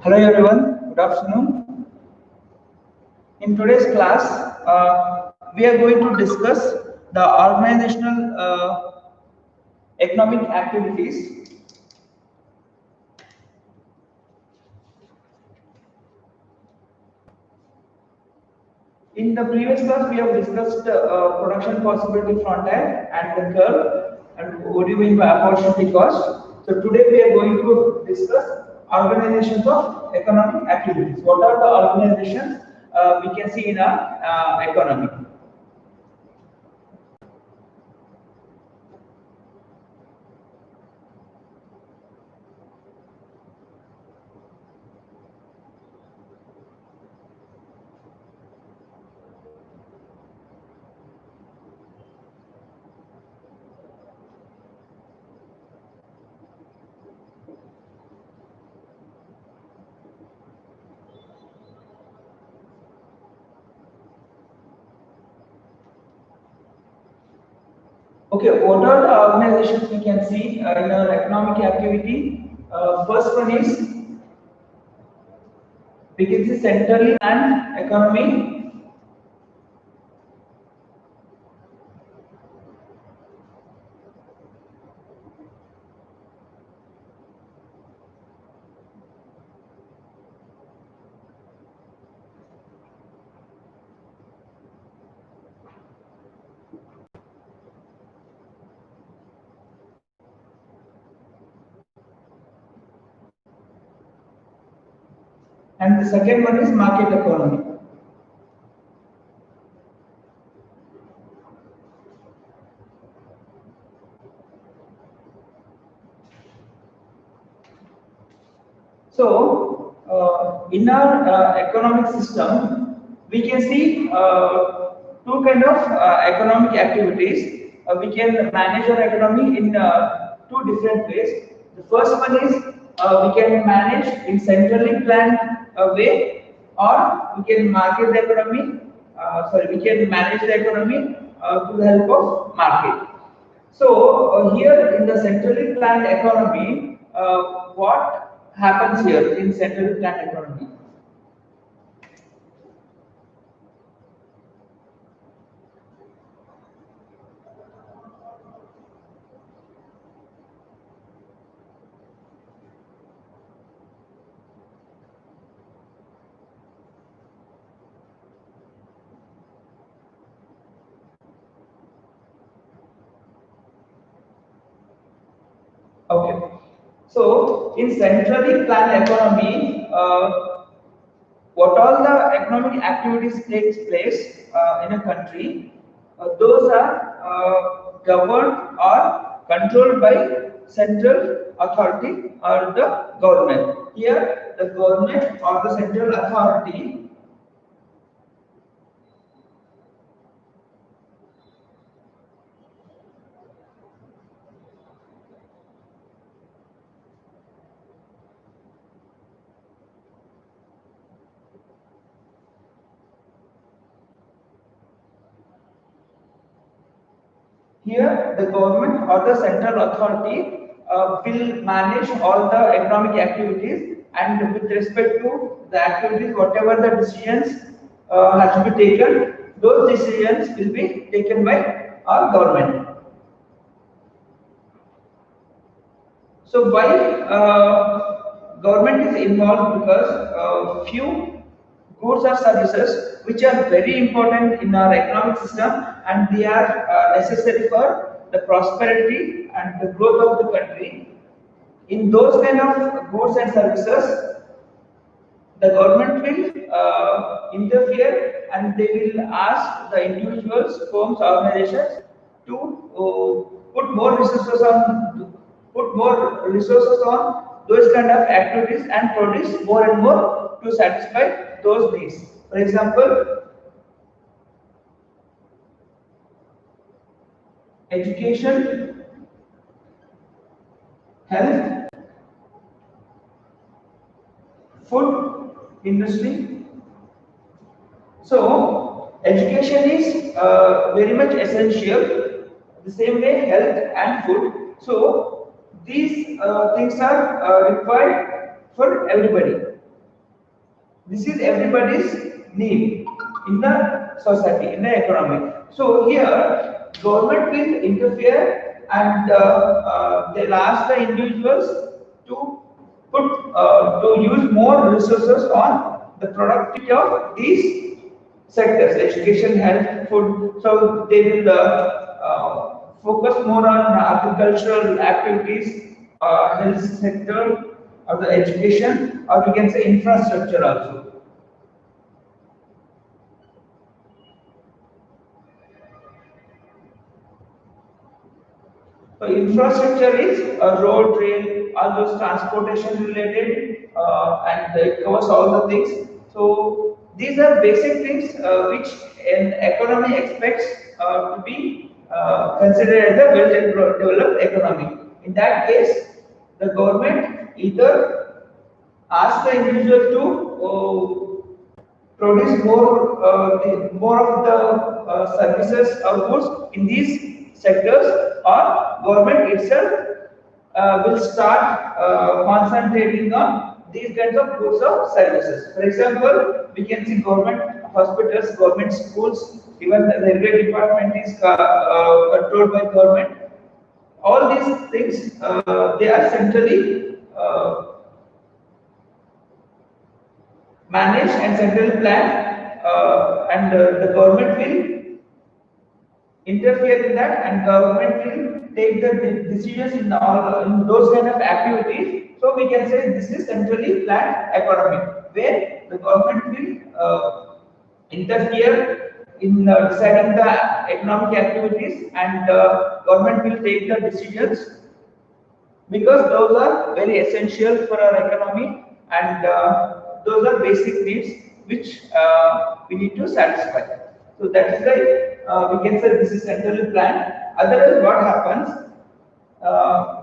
Hello everyone, good afternoon. In today's class, we are going to discuss the organizational economic activities. In the previous class, we have discussed production possibility front end and the curve and what do you mean by opportunity cost. So today we are going to discuss organizations of economic activities. What are the organizations we can see in our economy? Okay, what are the organizations we can see in our economic activity? First one is we can see centrally planned economy. And the second one is market economy. So, in our economic system, we can see two kind of economic activities. We can manage our economy in two different ways. The first one is we can manage in centrally planned way, or we can market the economy. We can manage the economy to the help of market. So here in the centrally planned economy, what happens here in centrally planned economy? Okay. So in centrally planned economy, what all the economic activities takes place in a country, those are governed or controlled by central authority or the government. Here, the government or the central authority. Here, the government or the central authority will manage all the economic activities, and with respect to the activities, whatever the decisions have to be taken, those decisions will be taken by our government. So why government is involved? Because few goods or services which are very important in our economic system, and they are necessary for the prosperity and the growth of the country. In those kind of goods and services, the government will interfere, and they will ask the individuals, firms, organizations to put more resources on those kind of activities and produce more and more to satisfy those needs. For example, education, health, food industry. So education is very much essential. The same way, health and food. So these things are required for everybody. This is everybody's need in the society, in the economy. So here, government will interfere and they'll ask the individuals to to use more resources on the productivity of these sectors, education, health, food. So they will focus more on agricultural activities, health sector, or the education, or we can say infrastructure also. So infrastructure is road, rail, all those transportation related, and it covers all the things. So these are basic things which an economy expects to be considered as a well-developed economy. In that case, the government either asks the individual to produce more of the services or goods in these sectors, or government itself will start concentrating on these kinds of goods or services. For example, we can see government hospitals, government schools, even the railway department is controlled by government. All these things they are centrally managed and centrally planned, and the government will interfere in that, and government will take the decisions in all in those kind of activities. So we can say this is centrally planned economy, where the government will interfere in deciding the economic activities, and government will take the decisions because those are very essential for our economy, and those are basic needs which we need to satisfy. So that is why we can say this is centrally planned. Otherwise, what happens?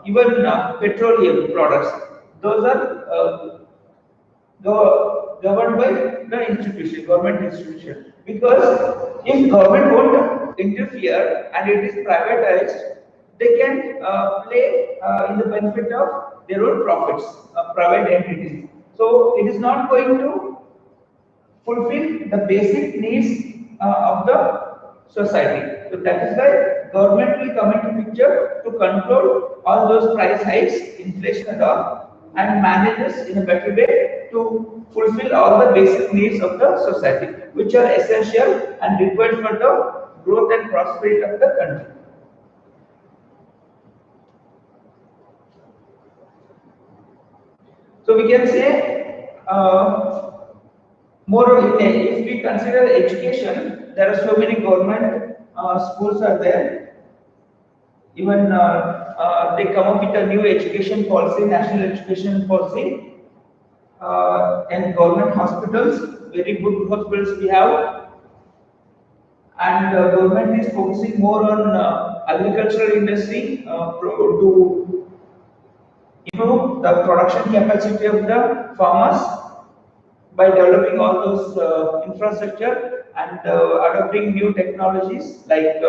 Even petroleum products, those are governed by the institution, government institution. Because if government won't interfere and it is privatized, they can play in the benefit of their own profits, private entities. So it is not going to fulfill the basic needs of the society. So that is why government will come into picture to control all those price hikes, inflation and all, and manage this in a better way to fulfill all the basic needs of the society, which are essential and required for the growth and prosperity of the country. So we can say more if we consider education, there are so many government schools are there. Even they come up with a new education policy, national education policy, and government hospitals, very good hospitals we have, and government is focusing more on agricultural industry to improve the production capacity of the farmers by developing all those infrastructure and adopting new technologies like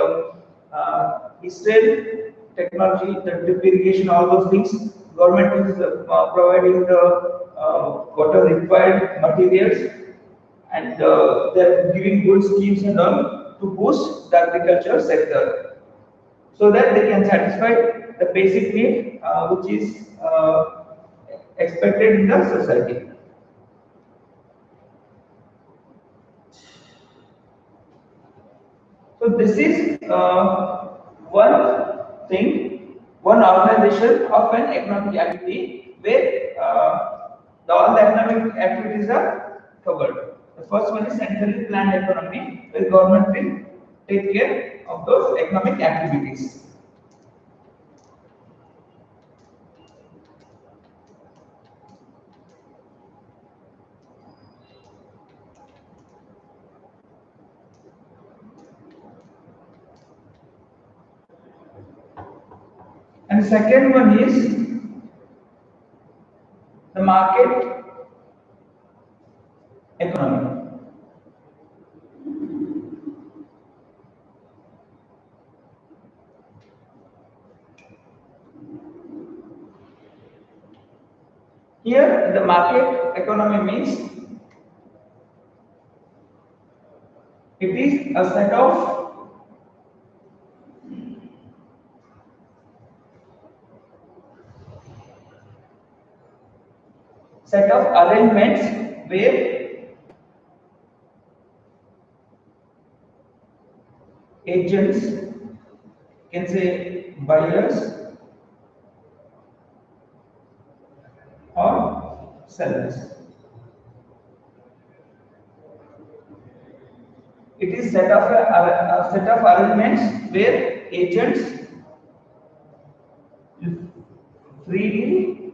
Israel technology, the drip irrigation, all those things. Government is providing the water required materials, and they're giving good schemes and all to boost the agriculture sector so that they can satisfy the basic need which is expected in the society. So this is one thing, one organization of an economic activity where all the economic activities are covered. The first one is centrally planned economy, where government will take care of those economic activities. And second one is the market economy. Here, the market economy means a set of arrangements where agents can say buyers or sellers. It is a set of arrangements where agents freely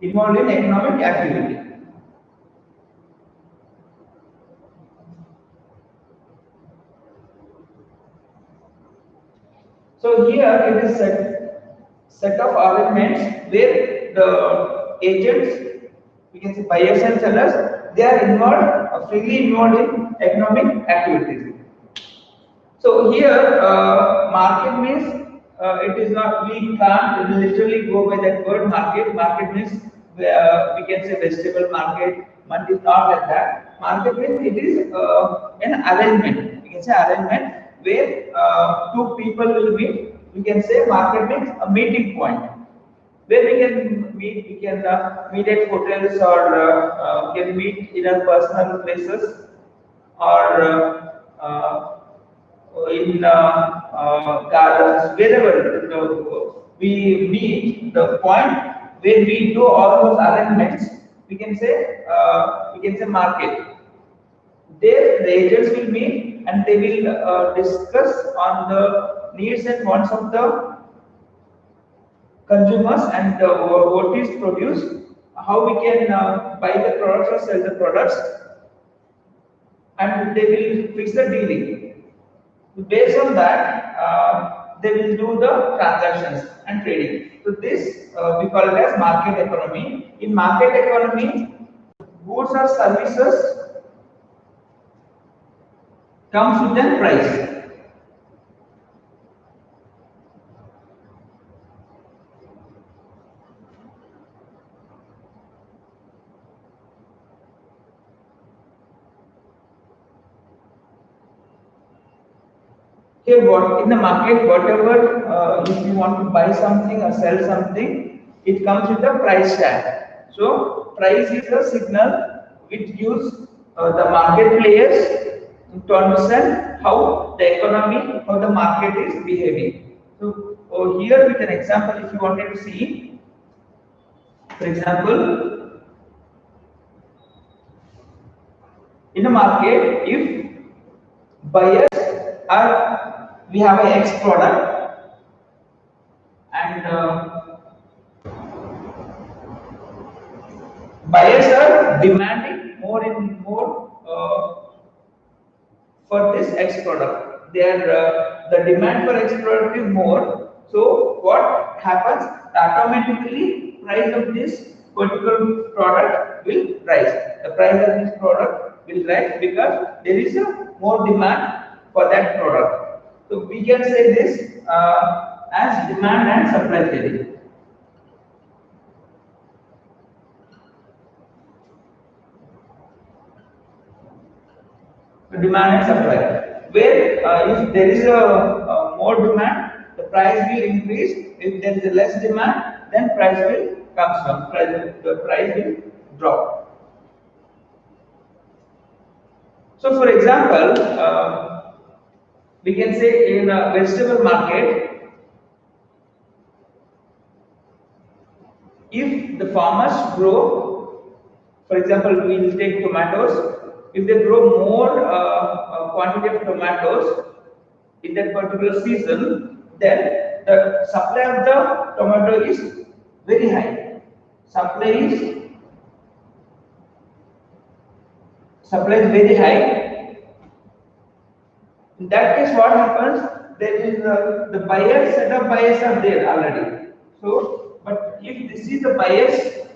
involved in economic activity. So here it is set of arrangements where the agents, we can say buyers and sellers, they are freely involved in economic activities. So here, market means it is not, we can't literally go by that word market. Market means we can say vegetable market. Mandi is not like that. Market means it is an arrangement. We can say arrangement where two people will meet. We can say market means a meeting point where we can meet. We can meet at hotels or can meet in our personal places or in gardens, wherever we meet, the point where we do all those arrangements, we can say market. There, the agents will meet and they will discuss on the needs and wants of the consumers and what is produced, how we can buy the products or sell the products, and they will fix the dealing. Based on that, they will do the transactions and trading. So this we call it as market economy. In market economy, goods or services comes with a price. Okay, what in the market, whatever if you want to buy something or sell something, it comes with a price tag. So price is a signal which gives the market players to understand how the economy or the market is behaving. So here with an example, if you wanted to see, for example, in the market, if buyers are, we have a X product and buyers are demanding more and more for this X product. The demand for X product is more. So what happens? Automatically, price of this particular product will rise. The price of this product will rise because there is a more demand for that product. So we can say this as demand and supply theory. Demand and supply, where if there is a more demand, the price will increase. If there is a less demand, then price will come down. The price will drop. So, for example, we can say in a vegetable market, if the farmers grow, for example, we will take tomatoes. If they grow more quantity of tomatoes in that particular season, then the supply of the tomato is very high. Supply is very high. In that case, what happens? There is the buyers, set of buyers are there already. So, but if this is the buyers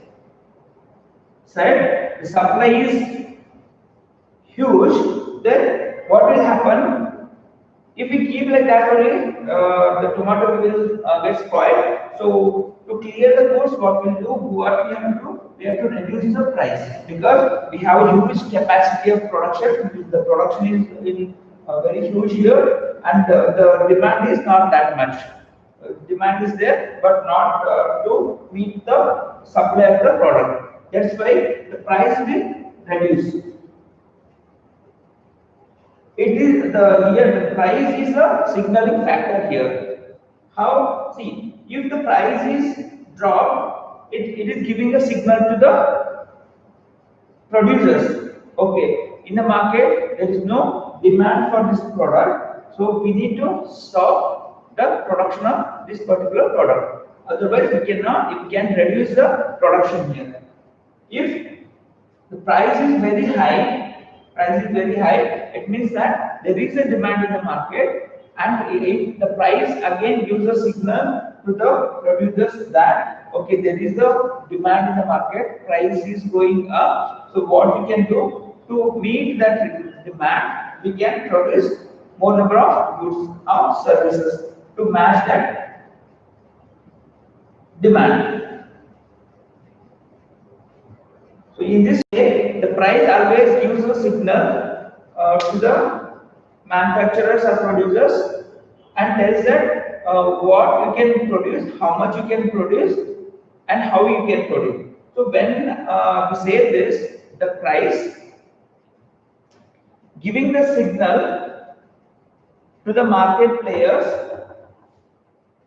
side, the supply is huge, then what will happen? If we keep like that only, the tomato will get spoiled. So to clear the goods, what we'll do, what we have to do, we have to reduce the price because we have a huge capacity of production. The production is in very huge here, and the demand is not that much. Demand is there, but not to meet the supply of the product. That's why the price will reduce. It is the price is a signaling factor here. How? See, if the price is dropped, it is giving a signal to the producers. Okay, in the market there is no demand for this product, so we need to stop the production of this particular product. Otherwise, we can reduce the production here. If the price is very high, it means that there is a demand in the market, and if the price again gives a signal to the producers that okay, there is a demand in the market, price is going up. So what we can do to meet that demand, we can produce more number of goods or services to match that demand. So in this way, the price always gives a signal to the manufacturers or producers and tells that what you can produce, how much you can produce, and how you can produce. So when we say this, the price giving the signal to the market players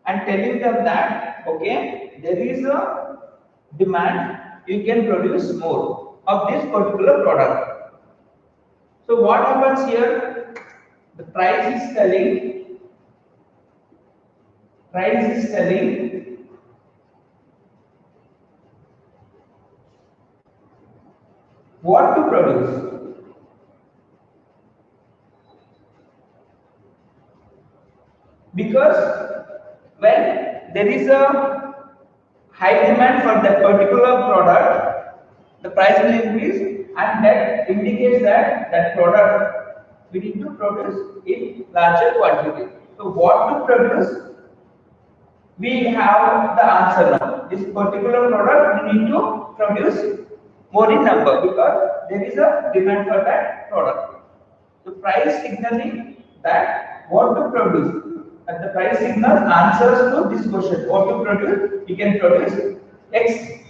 and telling them that okay, there is a demand, you can produce more of this particular product. So what happens here? The price is telling what to produce. Because when there is a high demand for that particular product, the price will increase, and that indicates that that product we need to produce in larger quantity. So what to produce? We have the answer now. This particular product we need to produce more in number because there is a demand for that product. The price signaling that what to produce. And the price signal answers to this question. What to produce? You can produce X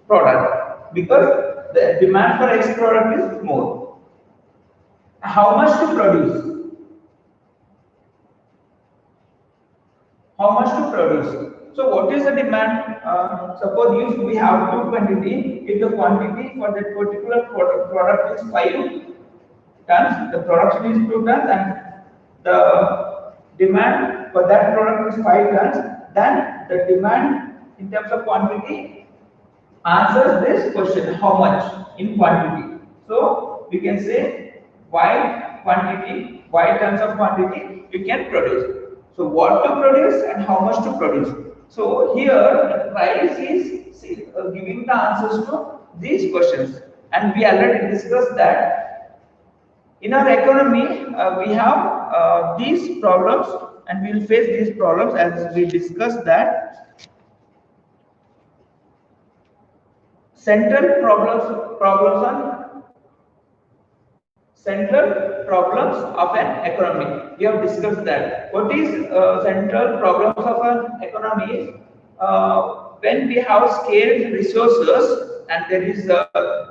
product because the demand for X product is more. How much to produce? How much to produce? So what is the demand? Suppose if we have two quantity, if the quantity for that particular product is 5 tons, the production is 2 tons, and the demand for that product is 5 tons, then the demand in terms of quantity answers this question, how much in quantity. So we can say Y quantity, Y tons of quantity you can produce. So what to produce and how much to produce. So here the price is giving the answers to these questions, and we already discussed that in our economy we have these problems, and we will face these problems as we discussed that central problems of an economy. We have discussed that. What is central problems of an economy is when we have scarce resources and there is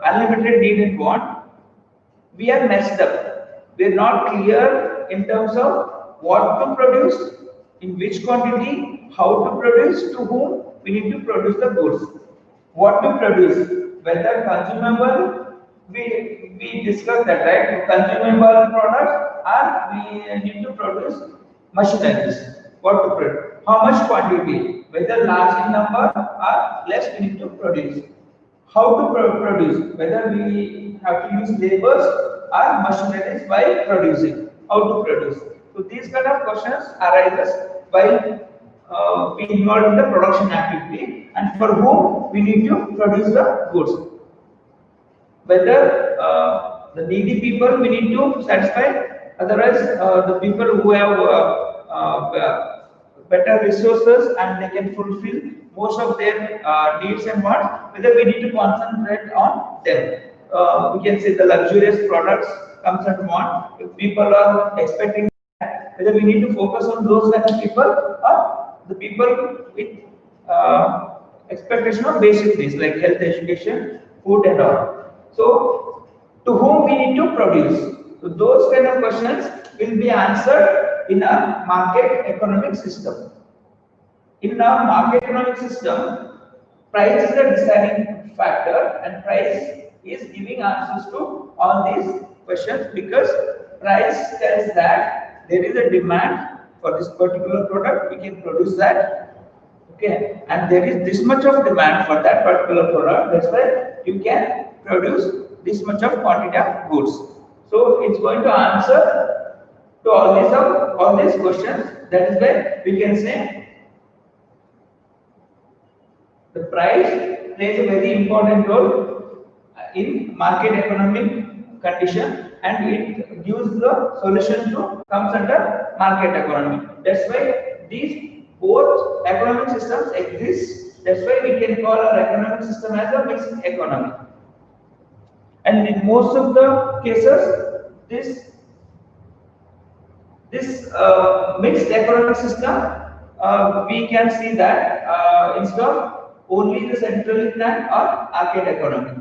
unlimited need and want, we are messed up. We are not clear in terms of what to produce, in which quantity, how to produce, to whom we need to produce the goods. What to produce, whether consumable, we discussed that, right? Consumable products, or we need to produce machineries. What to produce? How much quantity? Whether large in number or less we need to produce. How to produce? Whether we have to use labors or machineries while producing. How to produce? So these kind of questions arises while being involved in the production activity, and for whom we need to produce the goods. Whether the needy people we need to satisfy, Otherwise, the people who have better resources and they can fulfill most of their needs and wants, whether we need to concentrate on them. We can say the luxurious products comes and want. If people are expecting that, whether we need to focus on those kind of people or the people with expectation of basic needs like health, education, food, and all. So, to whom we need to produce? So, those kind of questions will be answered in a market economic system. In our market economic system, price is the deciding factor, and price is giving answers to all these questions because price tells that there is a demand for this particular product, we can produce that. Okay, and there is this much of demand for that particular product, that's why you can produce this much of quantity of goods. So it's going to answer to all these questions. That is why we can say the price plays a very important role in market economic condition, and it gives the solution to comes under market economy. That's why these both economic systems exist. That's why we can call our economic system as a mixed economy. And in most of the cases, this mixed economic system, we can see that instead of only the centrally planned or arcade economy.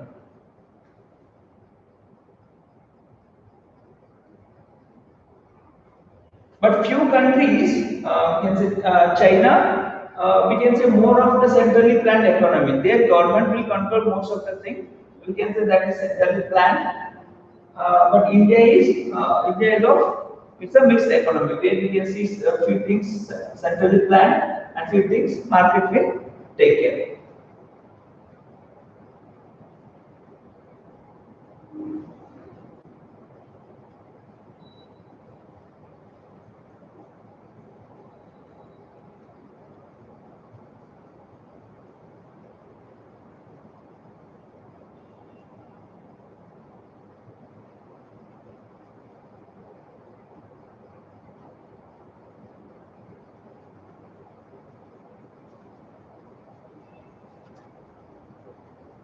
But few countries, can say China, we can say more of the centrally planned economy. Their government will control most of the thing. We can say that is centrally planned. But India is of it's a mixed economy where we can see a few things centrally planned and few things market will take care.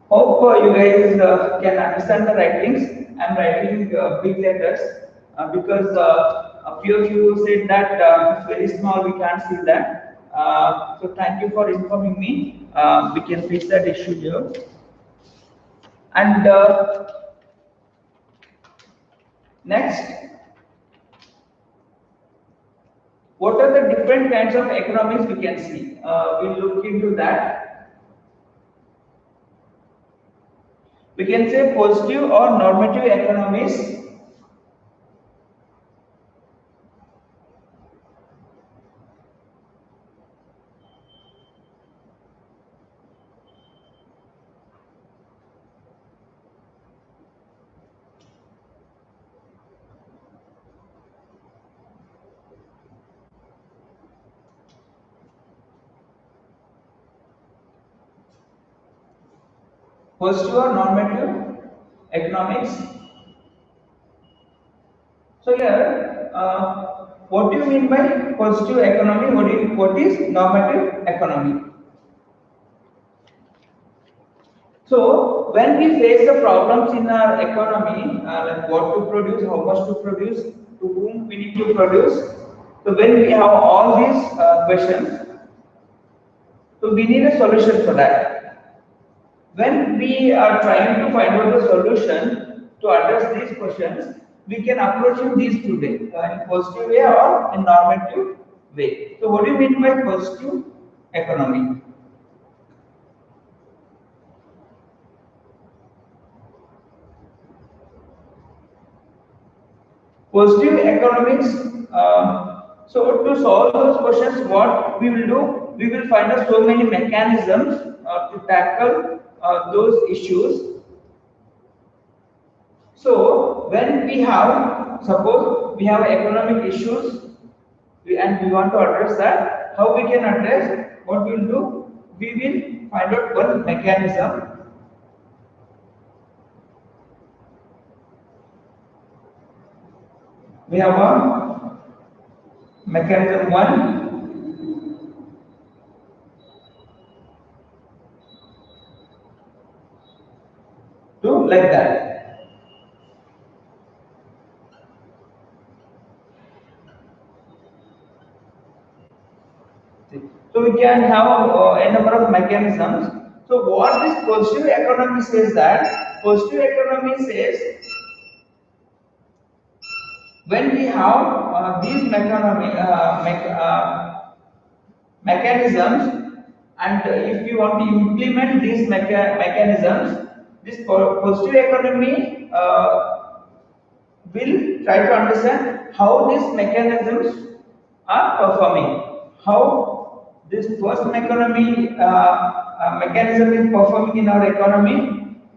Hope you guys can understand the writings. I'm writing big letters because a few of you said that it's very small, we can't see that. So thank you for informing me. We can fix that issue here. And next, what are the different kinds of economies we can see? We'll look into that. We can say positive or normative economies. Positive or normative economics. So here, what do you mean by positive economy? What is normative economy? So when we face the problems in our economy, like what to produce, how much to produce, to whom we need to produce. So when we have all these questions, so we need a solution for that. When we are trying to find out the solution to address these questions, we can approach in these two ways, in positive way or in normative way. So what do you mean by positive economy? Positive economics. So to solve those questions, what we will do, we will find out so many mechanisms to tackle those issues. So when we have, suppose we have economic issues and we want to address that, how we can address, what we will do, we will find out one mechanism. we have a mechanism 1, 2, like that. So we can have a number of mechanisms. So what this positive economy says, that positive economy says when we have these mechanisms, and if you want to implement these mechanisms, this positive economy will try to understand how these mechanisms are performing, how this first mechanism is performing in our economy,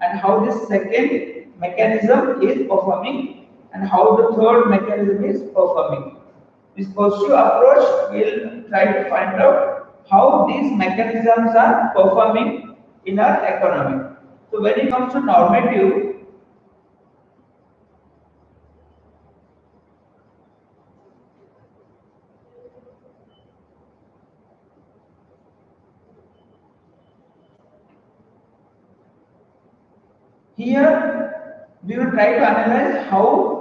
and how this second mechanism is performing, and how the third mechanism is performing. This positive approach will try to find out how these mechanisms are performing in our economy. So when it comes to normative, here we will try to analyze how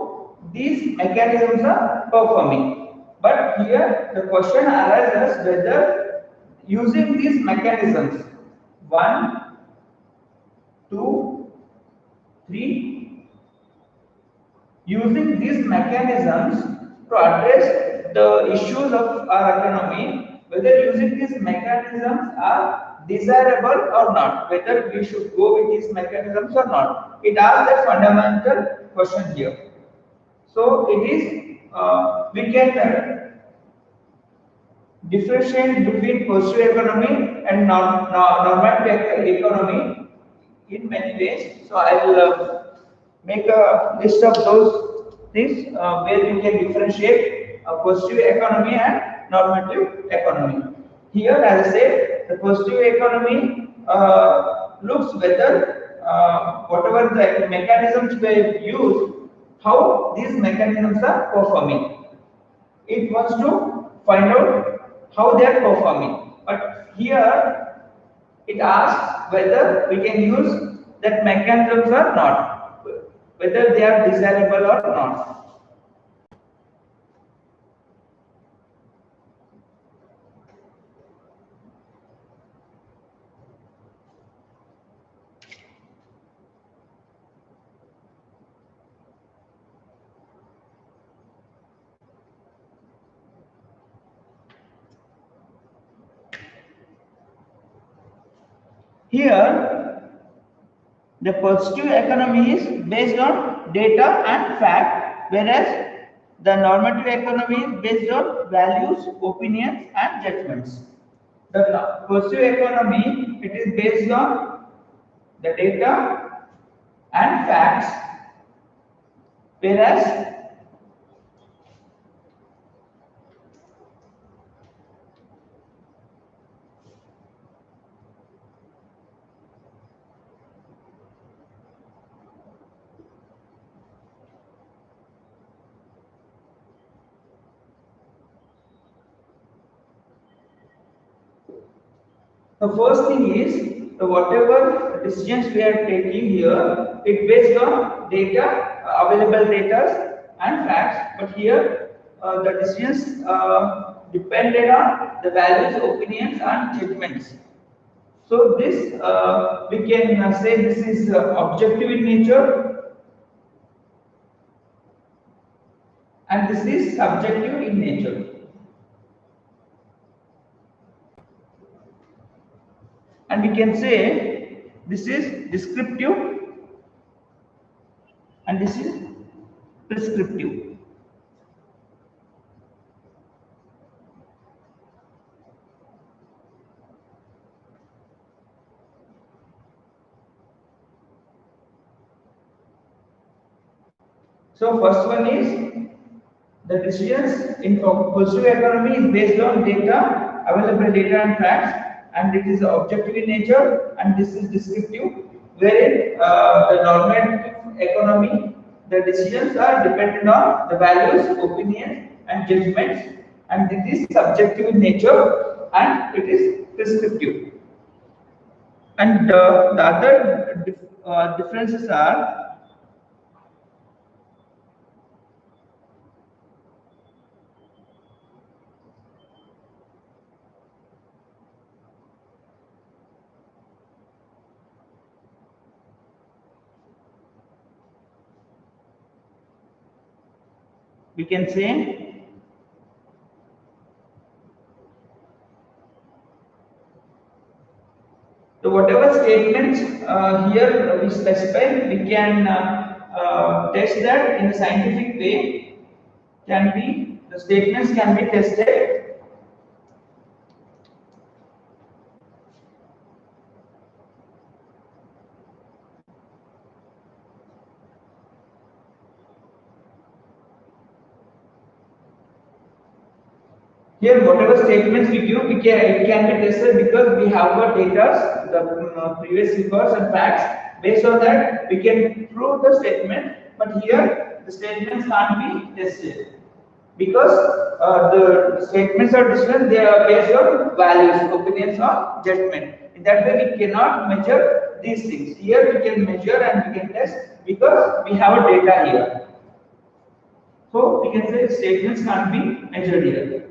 these mechanisms are performing. But here the question arises whether using these mechanisms 1, 2, 3, using these mechanisms to address the issues of our economy, whether using these mechanisms are desirable or not, whether we should go with these mechanisms or not. It asks that fundamental question here. So it is, we can differentiate between positive economy and normative economy in many ways. So I will make a list of those things where we can differentiate positive economy and normative economy. Here, as I said, the positive economy looks whether whatever the mechanisms we use, how these mechanisms are performing. It wants to find out how they are performing. But here it asks whether we can use that mechanisms or not, whether they are desirable or not. Here, the positive economy is based on data and fact, whereas the normative economy is based on values, opinions, and judgments. The positive economy, it is based on the data and facts, whereas the first thing is whatever decisions we are taking here, it based on data, available data and facts. But here the decisions depended on the values, opinions, and judgments. So this we can say this is objective in nature, and this is subjective in nature. And we can say this is descriptive and this is prescriptive. So first one is the decisions in positive economy is based on data, available data and facts, and it is objective in nature, and this is descriptive, wherein the normative economy the decisions are dependent on the values, opinions, and judgments, and it is subjective in nature and it is prescriptive. And the other differences are, we can say, so whatever statements here we specify, we can test that in a scientific way. Can be the statements can be tested. Here, whatever statements we give, it can be tested because we have got data, the previous records and facts. Based on that, we can prove the statement. But here, the statements can't be tested because the statements are different. They are based on values, opinions, or judgment. In that way, we cannot measure these things. Here, we can measure and we can test because we have a data here. So we can say statements can't be measured here.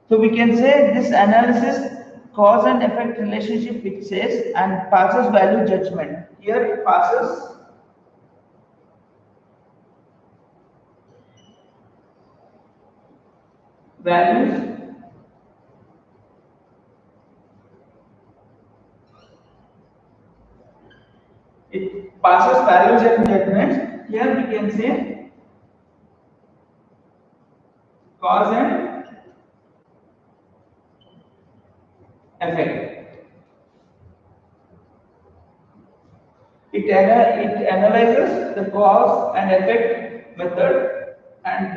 So we can say this analysis cause and effect relationship it says and passes value judgment. Here it passes values, it passes values and judgments. Here we can say cause and effect. It analyzes the cause and effect method, and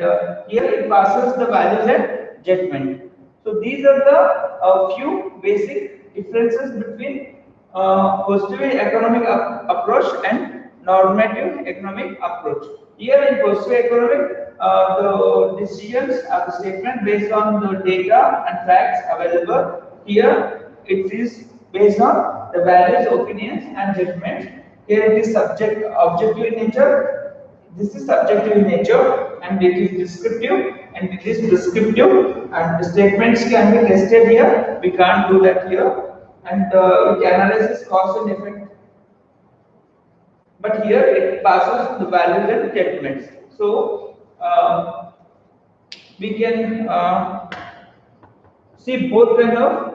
here it passes the values and judgment. So these are the few basic differences between positive economic approach and normative economic approach. Here in positive economic, the decisions are the statement based on the data and facts available. Here it is based on the values, opinions, and judgments. Here it is objective in nature. This is subjective in nature, and it is descriptive, and it is prescriptive. And the statements can be tested here. We can't do that here. And it analyzes cause and effect. But here it passes the values and judgments. So we can see both kind of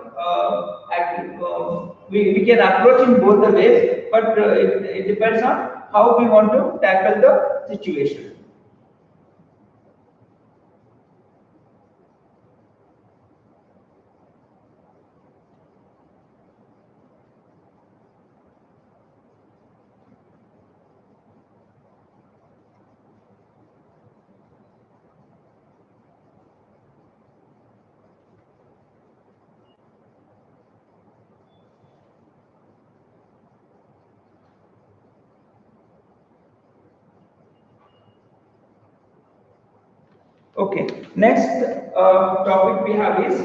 we can approach in both the ways, but it depends on how we want to tackle the situation. Okay, next topic we have is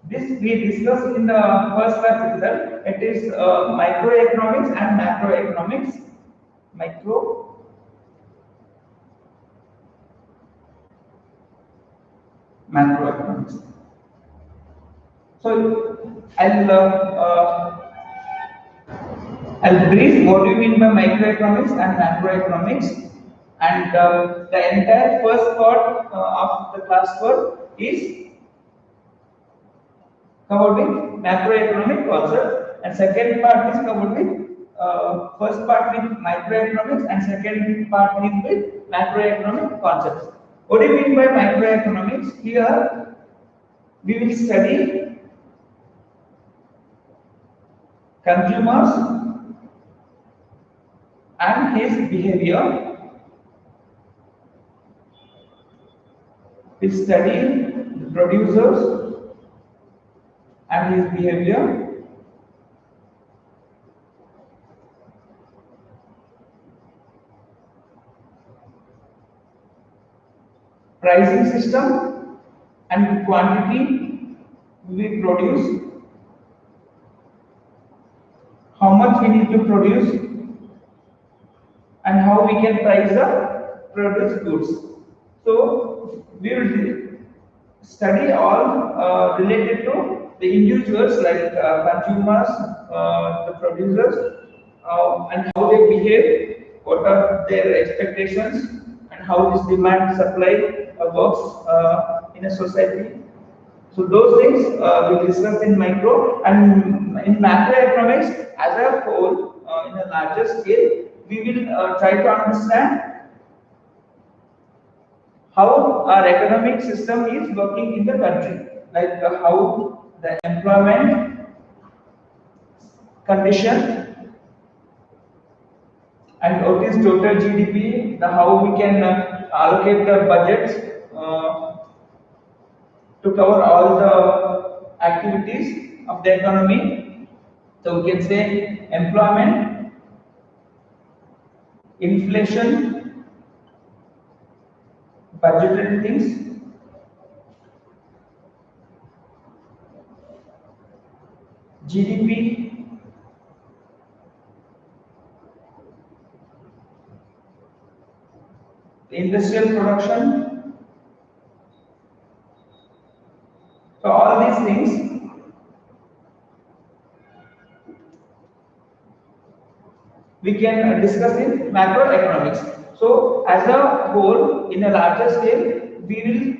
this we discussed in the first class itself. It is microeconomics and macroeconomics. Macroeconomics. So I'll brief what do you mean by microeconomics and macroeconomics, and the entire first part of the class work is covered with macroeconomic concept, and second part is covered with first part with microeconomics and second part with macroeconomic concepts. What do you mean by microeconomics? Here we will study consumers and his behavior. We study the producers and his behavior. Pricing system and quantity we produce, how much we need to produce, and how we can price the produced goods. So we will study all related to the individuals like consumers, the producers, and how they behave, what are their expectations, and how this demand supply works in a society. So those things we discuss in micro, and in macroeconomics as a whole, in a larger scale, we will try to understand how our economic system is working in the country, like how the employment condition and what is total GDP, how we can allocate the budgets to cover all the activities of the economy. So we can say employment, inflation, budgeted things, GDP, industrial production. So all these things we can discuss in macroeconomics. So as a whole, in a larger scale, we will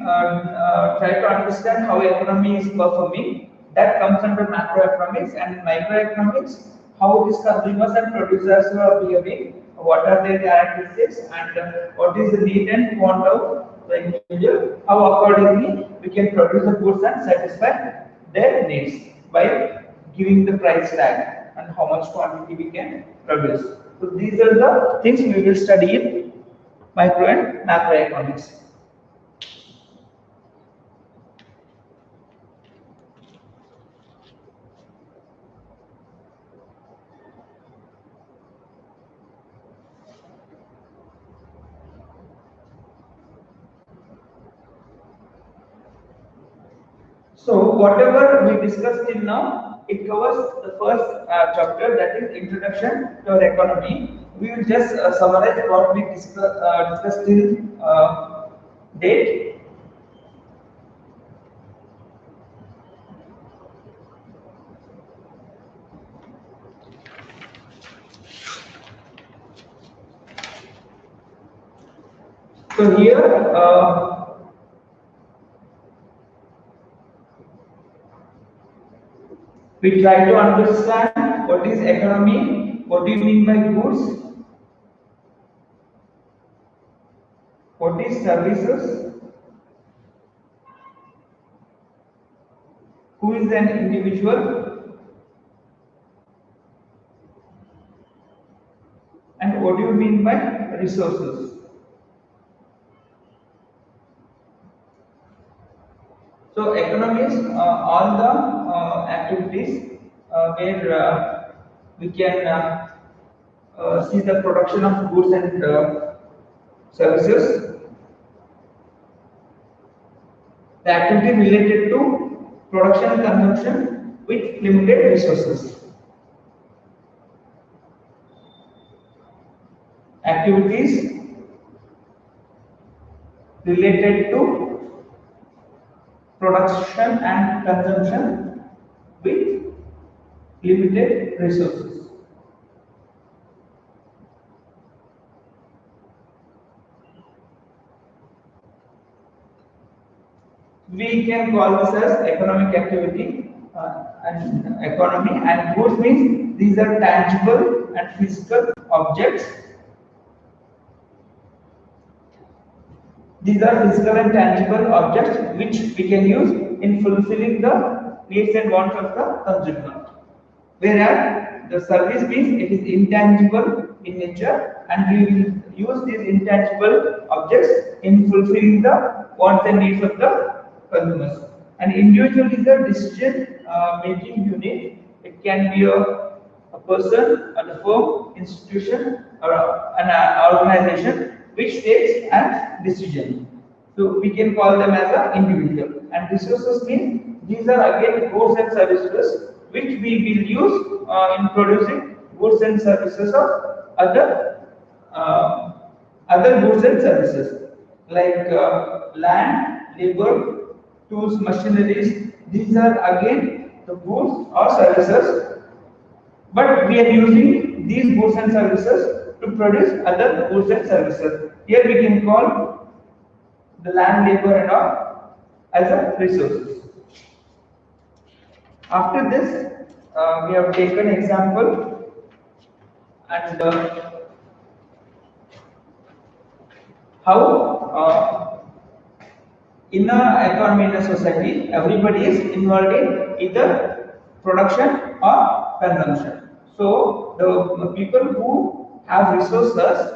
try to understand how economy is performing. That comes under macroeconomics, and microeconomics, how these consumers and producers are behaving, what are their characteristics, and what is the need and want of the individual, how accordingly we can produce the goods and satisfy their needs by giving the price tag and how much quantity we can produce. So these are the things we will study in micro and macroeconomics. So whatever we discussed till now, it covers the first chapter, that is introduction to our economy. We will just summarize what we discussed till date. So here we try to understand what is economy, what do you mean by goods, what is services, who is an individual, and what do you mean by resources. So economy is all the activities where we can see the production of goods and services, the activity related to production and consumption with limited resources, activities related to production and consumption with limited resources. We can call this as economic activity and economy, and goods means these are tangible and physical objects. These are physical and tangible objects which we can use in fulfilling the needs and wants of the consumer. Whereas the service means it is intangible in nature, and we will use these intangible objects in fulfilling the wants and needs of the consumers. An individual is a decision making unit. It can be a person, a firm, institution, or an organization which takes a decision. So we can call them as an individual. And resources mean these are again goods and services which we will use in producing goods and services of uh, other goods and services like land, labor, tools, machineries. These are again the goods or services, but we are using these goods and services to produce other goods and services. Here we can call the land, labor, and all as a resources. After this, we have taken example and how in a economy, in a society, everybody is involved in either production or consumption. So the people who have resources,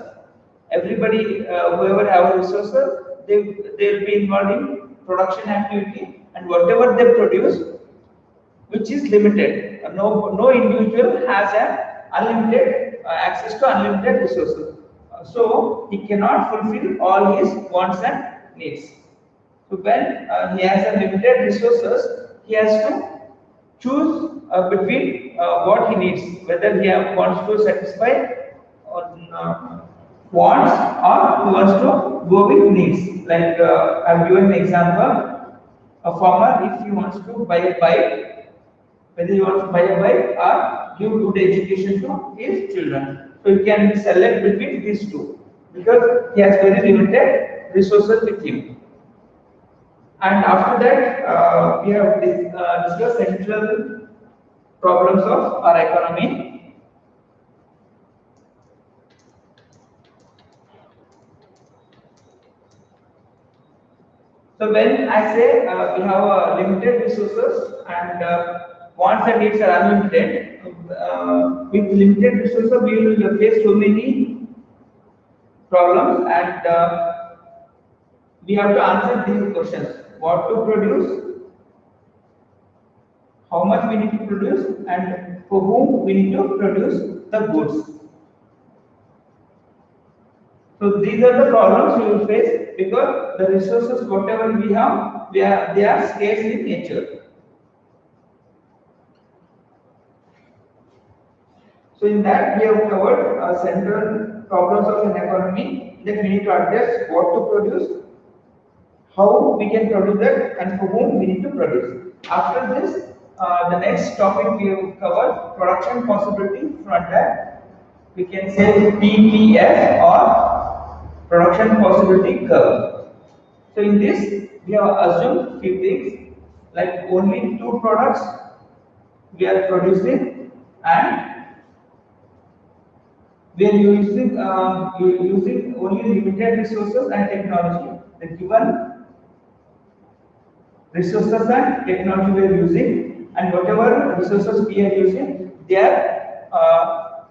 everybody whoever have resources, they'll be involved in production activity, and whatever they produce, which is limited. No individual has an unlimited access to unlimited resources. So he cannot fulfill all his wants and needs. So when he has a limited resources, he has to choose between what he needs, whether he wants to satisfy or wants, or he wants to go with needs. Like I've given an example: a farmer, if he wants to buy a bike, whether he wants to buy a bike or give good education to his children, so he can select between these two because he has very limited resources with him. And after that, we have discussed central problems of our economy. So when I say we have limited resources and wants and needs are unlimited, with limited resources we will face so many problems, and we have to answer these questions: what to produce, how much we need to produce, and for whom we need to produce the goods. So these are the problems we will face because the resources whatever we have, they are scarce in nature. So in that we have covered central problems of an economy, that we need to address what to produce, how we can produce that, and for whom we need to produce. After this, the next topic we have covered production possibility front end. We can say PPF or production possibility curve. So in this, we have assumed few things like only two products we are producing, and we are using only limited resources and technology. The given resources and technology we are using, and whatever resources we are using, they are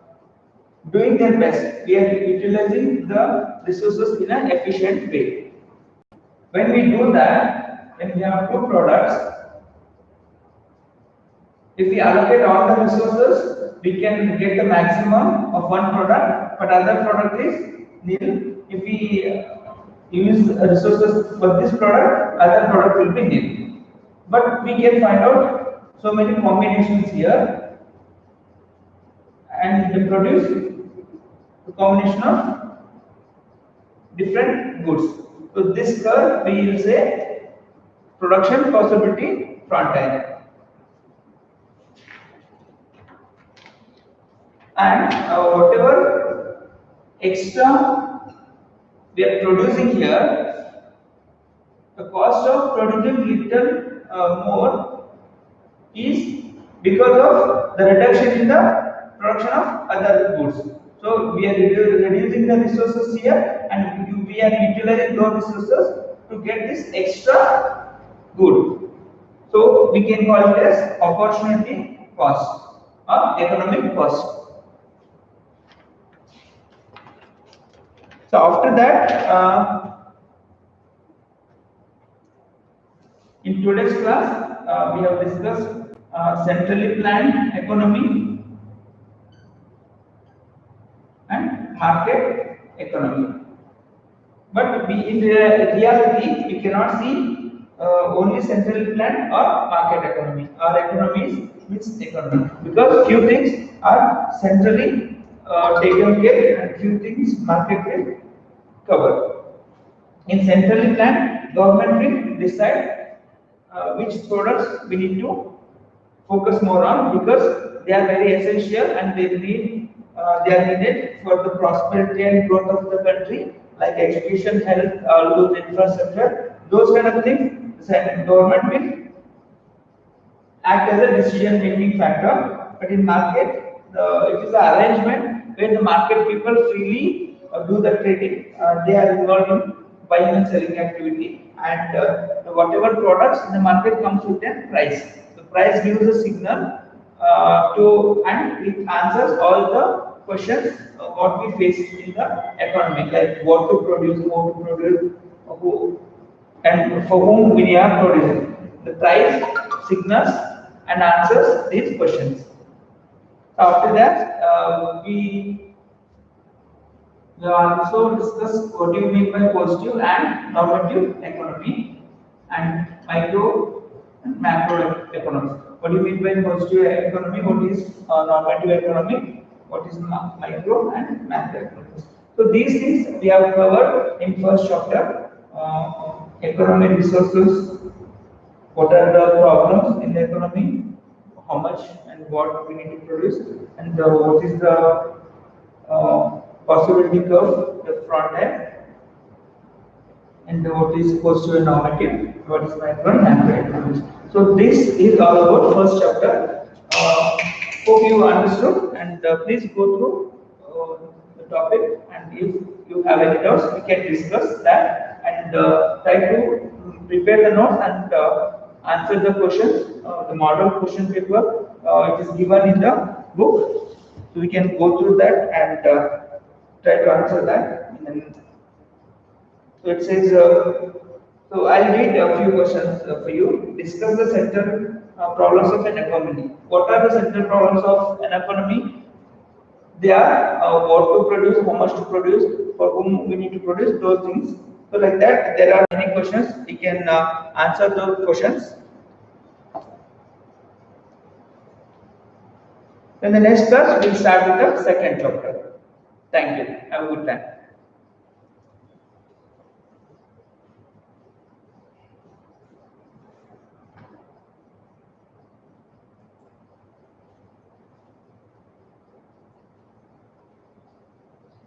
doing their best. We are utilizing the resources in an efficient way. When we do that, when we have two products, if we allocate all the resources, we can get the maximum of one product, but other product is nil. If we use resources for this product, other product will be nil. But we can find out so many combinations here and produce a combination of different goods. So this curve we will say production possibility front end. And whatever extra we are producing here, the cost of producing little more is because of the reduction in the production of other goods. So we are reducing the resources here, and we are utilizing those resources to get this extra good. So we can call it as opportunity cost or economic cost. So after that, in today's class, we have discussed centrally planned economy and market economy. But in reality, we cannot see only centrally planned or market economy. Our economy is mixed economy because few things are centrally taken care and few things market will cover. In centrally planned, government will decide which products we need to focus more on because they are very essential and they are needed for the prosperity and growth of the country, like education, health, all those infrastructure, those kind of things. The government will act as a decision making factor. But in market, it is an arrangement where the market people freely do the trading. They are involved in buying and selling activity, and whatever products in the market comes with a price. The price gives a signal and it answers all the questions what we face in the economy, like what to produce, how to produce, who, and for whom we are producing. The price signals and answers these questions. After that, we also discuss what do you mean by positive and normative economy and micro and macro economy. What do you mean by positive economy? What is normative economy? What is micro and macro economy? So these things we have covered in first chapter. Economic resources, what are the problems in the economy, how much and what we need to produce, and what is the possibility curve, the front end, and what is positive and normative, what is micro and macro economics. So this is all about first chapter. Hope you understood, and please go through the topic, and if you have any doubts, we can discuss that and try to prepare the notes and answer the questions. The model question paper it is given in the book, so we can go through that and try to answer that. And so it says, so I'll read a few questions for you. Discuss the central problems of an economy. What are the central problems of an economy? They are what to produce, how much to produce, for whom we need to produce, those things. So like that, there are many questions. We can answer those questions. In the next class, we'll start with the second chapter. Thank you. Have a good time.